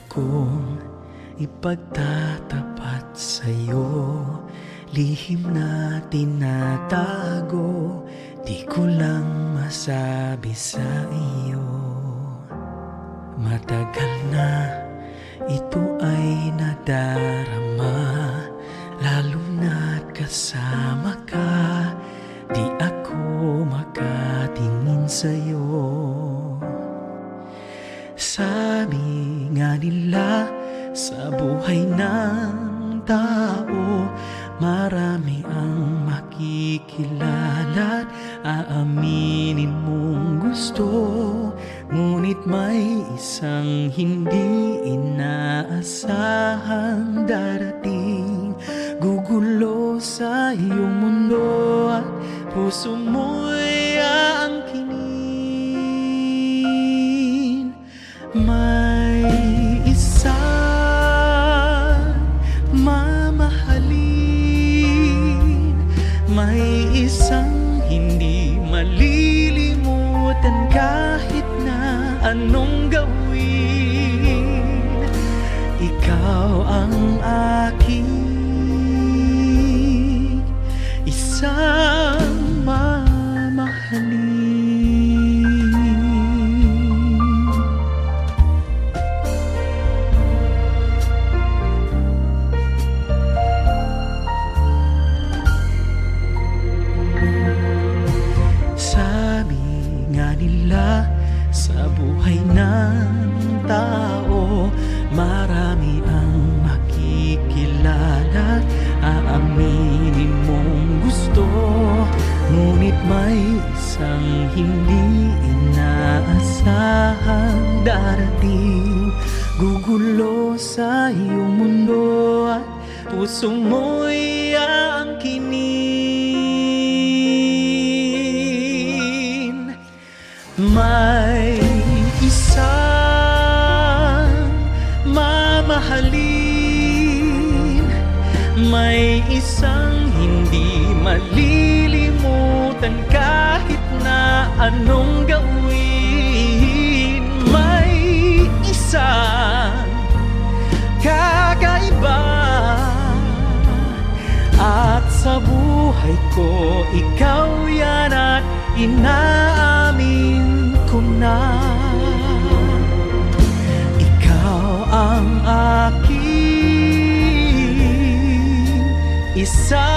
kong ipagtatapat sa'yo, lihim na tinatago, di ko lang masabi sa iyo. Matagal na ito ay nadarama, lalo na't kasama ka, di ako makatingin sa'yo. Sabi nga nila sa buhay ng tao, marami ang makikilala't aaminin mong gusto, ngunit may isang hindi inaasahang darating, gugulo sa iyong mundo at puso mo'y aangkinin. May isang mamahalin, may isang hindi malilimutan kahit na anong gawin. Ikaw ang aking isang mamahalin. Nila sa buhay ng tao, marami ang makikilala, aaminin mong gusto, ngunit may isang hindi inaasahang darating, gugulo sa iyong mundo at puso mo'y aangkinin. May isang mamahalin, may isang hindi malilimutan kahit na anong gawin. May isang kakaiba, at sa buhay ko ikaw yan at inaamin ko na. Ikaw ang aking isa